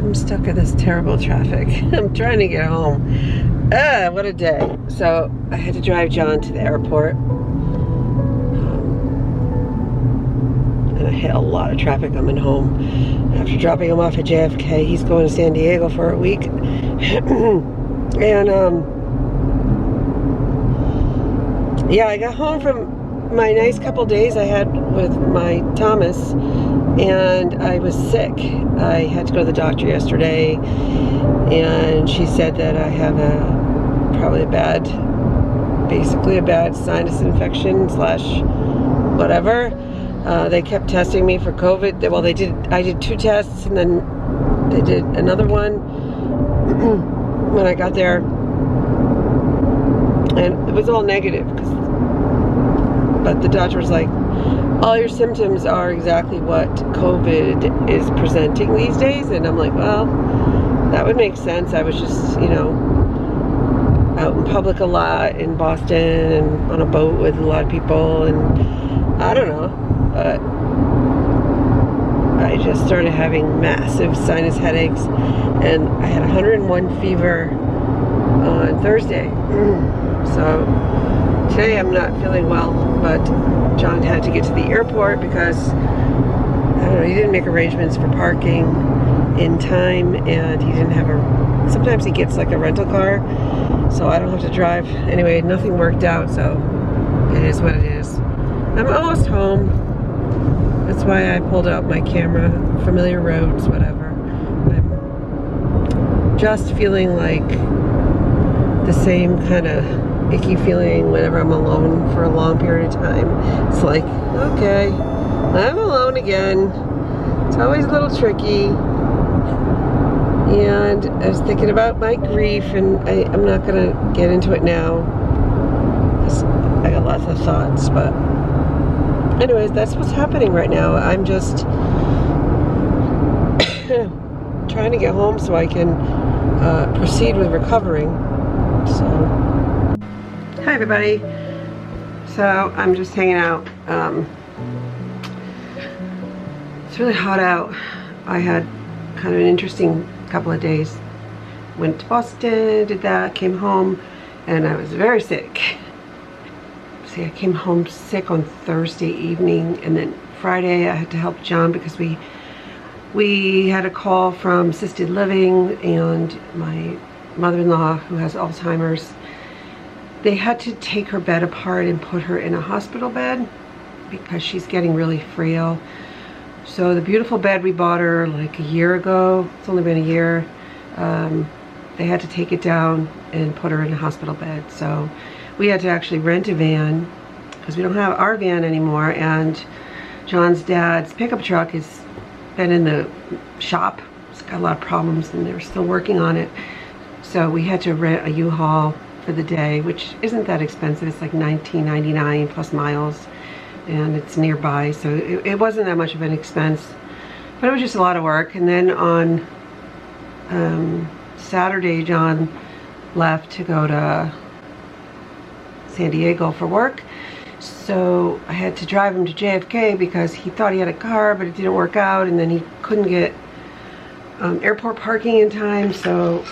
I'm stuck in this terrible traffic. I'm trying to get home. What a day. So I had to drive John to the airport. And I hit a lot of traffic coming home. After dropping him off at JFK, he's going to San Diego for a week. And yeah, I got home from my nice couple days I had with my Thomas, and I was sick. I had to go to the doctor yesterday, and she said that I have basically a bad sinus infection slash whatever. They kept testing me for COVID. Well, I did 2 tests, and then they did another one when I got there, and it was all negative. But the doctor was like, all your symptoms are exactly what COVID is presenting these days. And I'm like, well, that would make sense. I was just, you know, out in public a lot in Boston and on a boat with a lot of people, and I don't know, but I just started having massive sinus headaches, and I had 101 fever on Thursday. So today I'm not feeling well, but John had to get to the airport because, I don't know, he didn't make arrangements for parking in time, and he didn't have sometimes he gets like a rental car, so I don't have to drive. Anyway, nothing worked out, so it is what it is. I'm almost home. That's why I pulled out my camera. Familiar roads, whatever. I'm just feeling like the same kind of icky feeling whenever I'm alone for a long period of time. It's like, okay, I'm alone again. It's always a little tricky. And I was thinking about my grief, and I'm not going to get into it now. I got lots of thoughts, but anyways, that's what's happening right now. I'm just trying to get home so I can proceed with recovering. So, hi everybody. So I'm just hanging out. It's really hot out. I had kind of an interesting couple of days. Went to Boston, did that, came home, and I was very sick. See, I came home sick on Thursday evening, and then Friday I had to help John because we had a call from assisted living, and my mother-in-law, who has Alzheimer's, they had to take her bed apart and put her in a hospital bed because she's getting really frail. So the beautiful bed we bought her like a year ago, it's only been a year, they had to take it down and put her in a hospital bed. So we had to actually rent a van because we don't have our van anymore, and John's dad's pickup truck has been in the shop. It's got a lot of problems and they're still working on it. So we had to rent a U-Haul for the day, which isn't that expensive. It's like $19.99 plus miles, and it's nearby, so it wasn't that much of an expense, but it was just a lot of work. And then on Saturday, John left to go to San Diego for work, so I had to drive him to JFK because he thought he had a car, but it didn't work out, and then he couldn't get airport parking in time, so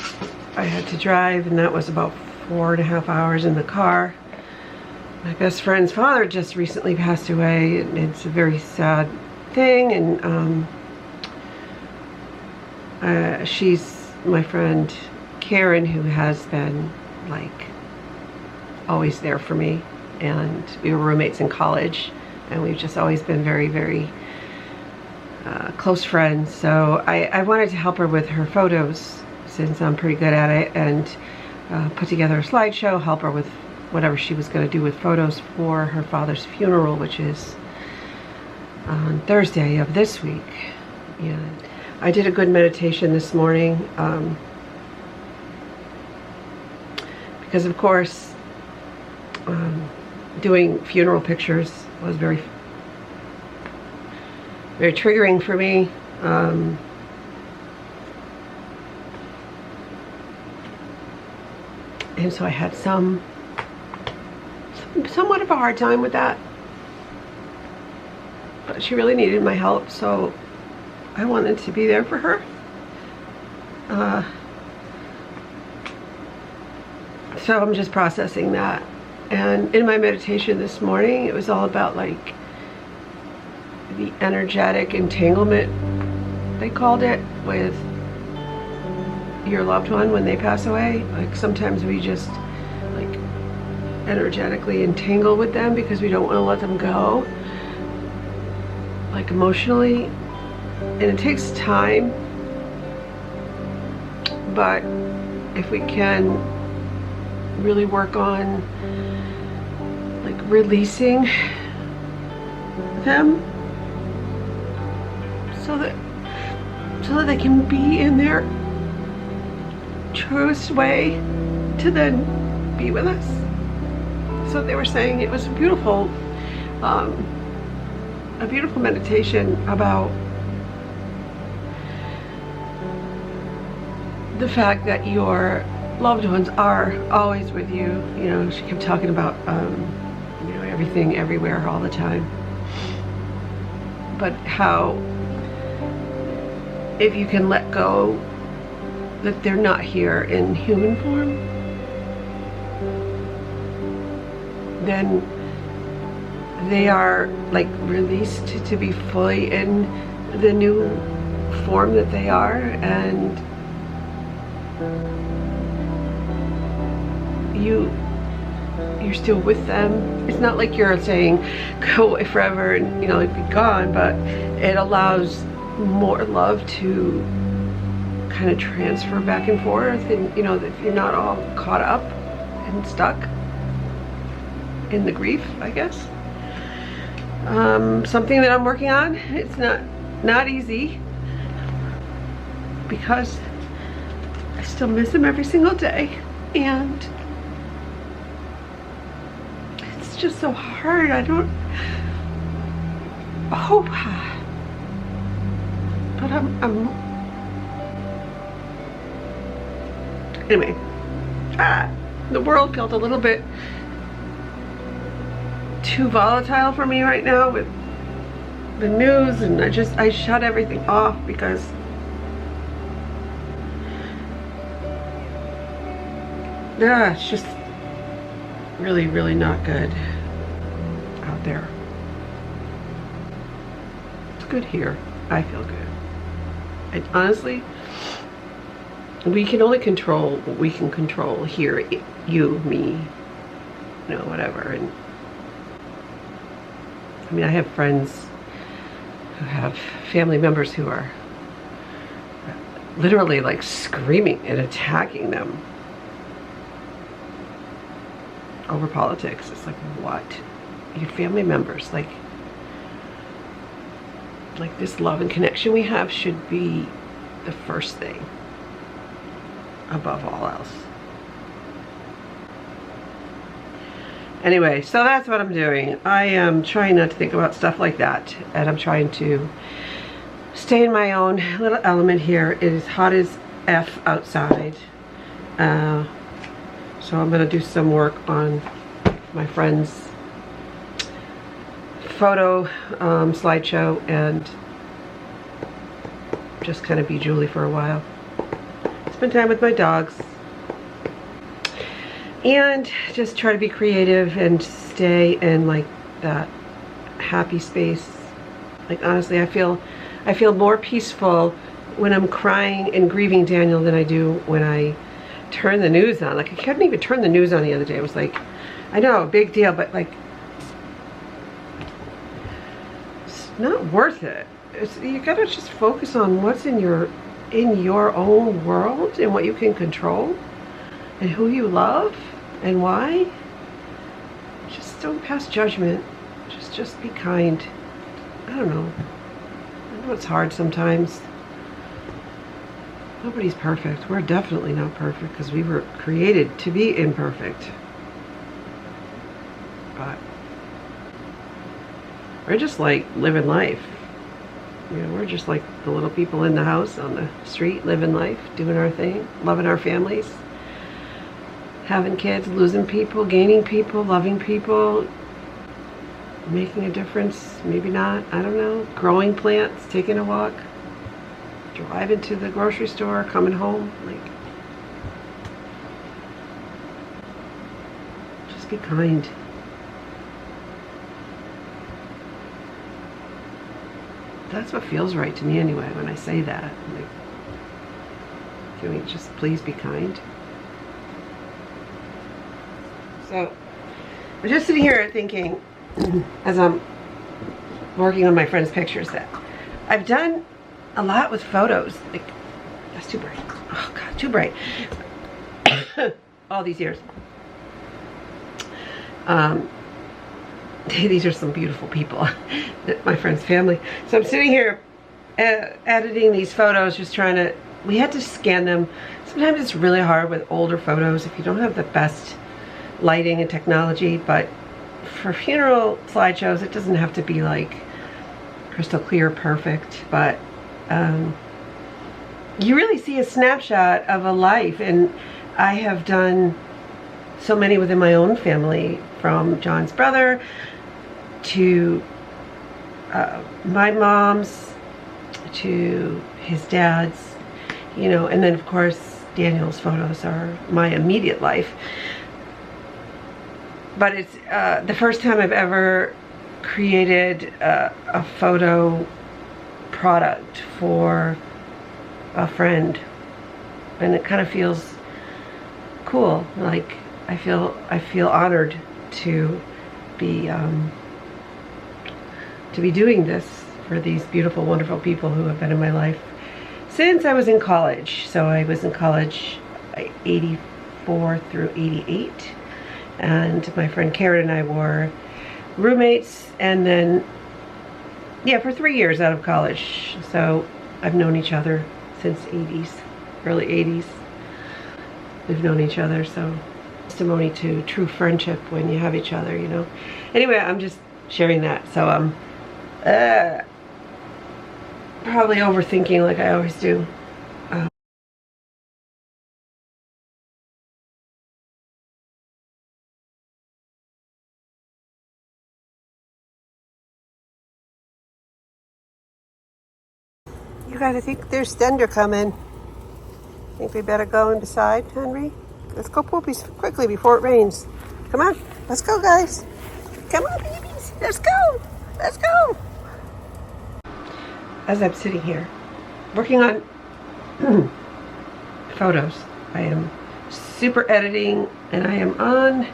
I had to drive, and that was about 4.5 hours in the car. My best friend's father just recently passed away. It's a very sad thing, and she's my friend Karen, who has been like always there for me, and we were roommates in college, and we've just always been very, very close friends. So I wanted to help her with her photos since I'm pretty good at it, and put together a slideshow, help her with whatever she was going to do with photos for her father's funeral, which is on Thursday of this week. And I did a good meditation this morning because, of course, doing funeral pictures was very, very triggering for me. And so I had somewhat of a hard time with that. But she really needed my help, so I wanted to be there for her. So I'm just processing that. And in my meditation this morning, it was all about like the energetic entanglement, they called it, with your loved one when they pass away. Like sometimes we just like energetically entangle with them because we don't want to let them go, like emotionally, and it takes time, but if we can really work on like releasing them so that they can be in their truest way to then be with us. So they were saying it was a beautiful meditation about the fact that your loved ones are always with you. You know, she kept talking about you know, everything, everywhere, all the time. But how if you can let go that they're not here in human form, then they are like released to be fully in the new form that they are, and you're still with them. It's not like you're saying go away forever and, you know, like be gone, but it allows more love to kind of transfer back and forth, and you know, if you're not all caught up and stuck in the grief, I guess. Something that I'm working on. It's not easy because I still miss him every single day, and it's just so hard. I don't hope, but I'm anyway, the world felt a little bit too volatile for me right now with the news, and I shut everything off because it's just really, really not good out there. It's good here. I feel good. And honestly, we can only control what we can control here. You, me, you know, whatever. And I mean, I have friends who have family members who are literally like screaming and attacking them over politics. It's like, what? Your family members, like this love and connection we have should be the first thing above all else. Anyway, so that's what I'm doing. I am trying not to think about stuff like that, and I'm trying to stay in my own little element here. It is hot as F outside. So I'm gonna do some work on my friend's photo slideshow and just kind of be Julie for a while. Spend time with my dogs and just try to be creative and stay in like that happy space. Like honestly, I feel more peaceful when I'm crying and grieving Daniel than I do when I turn the news on. Like I couldn't even turn the news on the other day. I was like, I know, big deal, but like it's not worth it. You gotta just focus on what's in your own world and what you can control and who you love and why. Just don't pass judgment. Just be kind. I don't know. I know it's hard sometimes. Nobody's perfect. We're definitely not perfect because we were created to be imperfect. But we're just like living life. You know, we're just like the little people in the house, on the street, living life, doing our thing, loving our families, having kids, losing people, gaining people, loving people, making a difference, maybe not, I don't know, growing plants, taking a walk. driving to the grocery store, coming home, like, just be kind. That's what feels right to me anyway when I say that. Like, can we just please be kind? So, I'm just sitting here thinking, as I'm working on my friend's pictures, that I've done a lot with photos. Like, that's too bright. Oh God, too bright. All these years. These are some beautiful people, my friend's family. So I'm sitting here editing these photos, just trying to, we had to scan them. Sometimes it's really hard with older photos if you don't have the best lighting and technology, but for funeral slideshows, it doesn't have to be like crystal clear perfect, but you really see a snapshot of a life. And I have done so many within my own family, from John's brother to my mom's to his dad's, you know, and then of course Daniel's photos are my immediate life. But it's the first time I've ever created a photo product for a friend, and it kind of feels cool. Like I feel honored to be doing this for these beautiful, wonderful people who have been in my life since I was in college. So I was in college 84 through 88, and my friend Karen and I were roommates, and then yeah, for 3 years out of college. So I've known each other since 80s, early 80s. We've known each other, so testimony to true friendship when you have each other, you know. Anyway, I'm just sharing that. So I'm probably overthinking like I always do. You guys, I think there's thunder coming. I think we better go and decide, Henry. Let's go poopies quickly before it rains. Come on, let's go, guys. Come on, babies, let's go. Let's go. As I'm sitting here working on photos, I am super editing, and I am on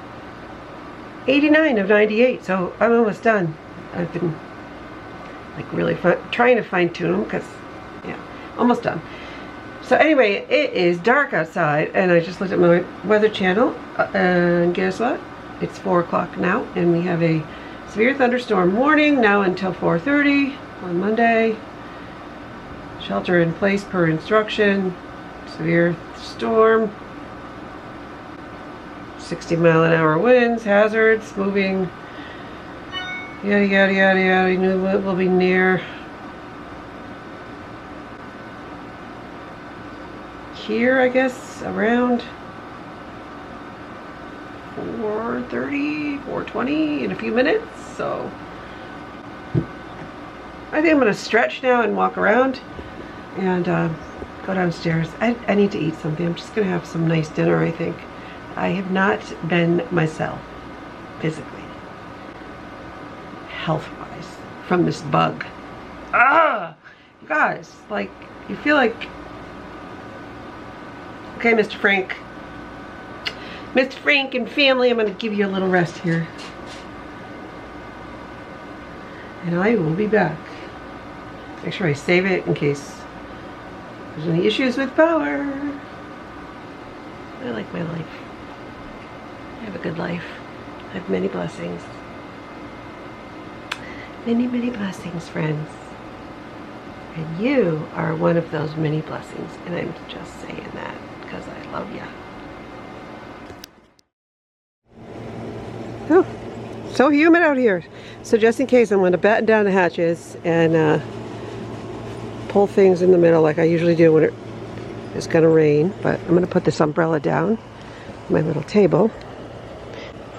89 of 98, so I'm almost done. I've been like really trying to fine tune them, because yeah, almost done. So anyway, it is dark outside, and I just looked at my weather channel, and guess what? It's 4 o'clock now, and we have a severe thunderstorm warning now until 4:30 on Monday. Shelter in place per instruction. Severe storm. 60-mile-an-hour winds, hazards, moving. Yada yada yada yada. We knew it will be near here, I guess, around 4:30, 4:20 in a few minutes. So I think I'm gonna stretch now and walk around and go downstairs. I need to eat something. I'm just gonna have some nice dinner, I think. I have not been myself physically, health-wise, from this bug. Ah, you guys, like, you feel like, okay, Mr. Frank and family, I'm gonna give you a little rest here, and I will be back. Make sure I save it in case there's any issues with power. I like my life. I have a good life. I have many blessings. Many, many blessings, friends. And you are one of those many blessings. And I'm just saying that because I love you. Oh, so humid out here. So just in case, I'm going to batten down the hatches and pull things in the middle like I usually do when it's going to rain. But I'm going to put this umbrella down, my little table.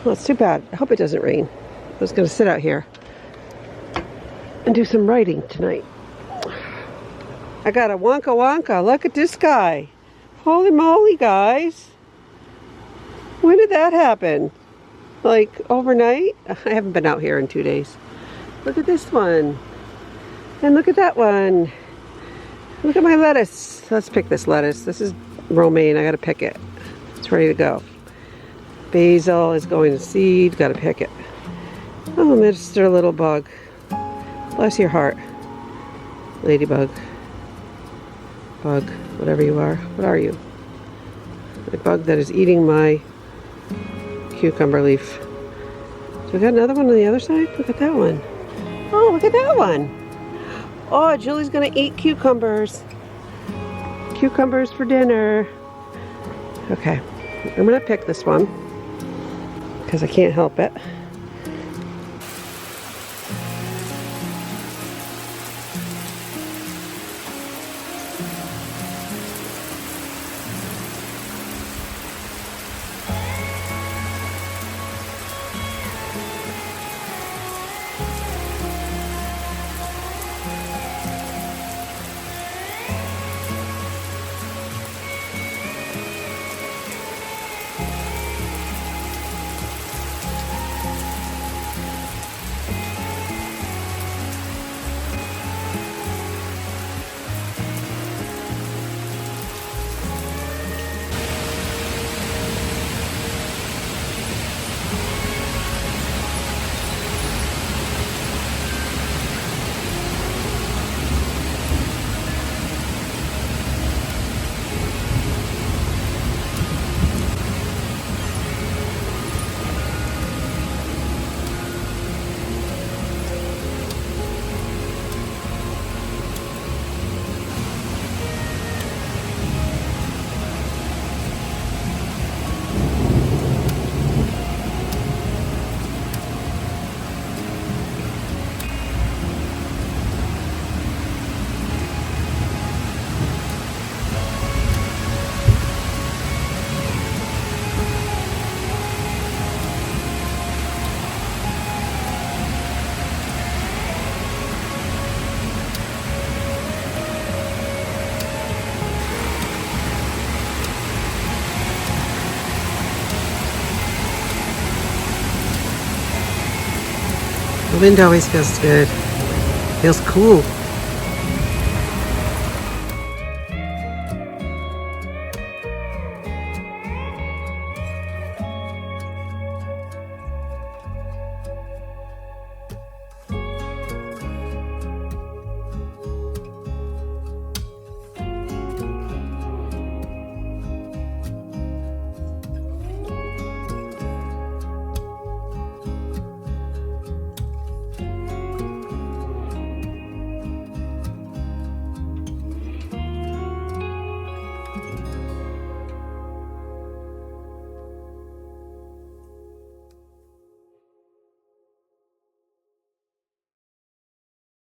Well, it's too bad. I hope it doesn't rain. I was going to sit out here and do some writing tonight. I got a Wonka Wonka. Look at this guy. Holy moly, guys. When did that happen? Like overnight? I haven't been out here in 2 days. Look at this one. And look at that one. Look at my lettuce. Let's pick this lettuce. This is romaine. I gotta pick it. It's ready to go. Basil is going to seed. Gotta pick it. Oh, Mr. Little Bug. Bless your heart. Ladybug. Bug. Whatever you are. What are you? A bug that is eating my cucumber leaf. So we got another one on the other side? Look at that one. Oh, look at that one. Oh, Julie's gonna eat cucumbers. Cucumbers for dinner. Okay, I'm gonna pick this one because I can't help it. The wind always feels good. Feels cool.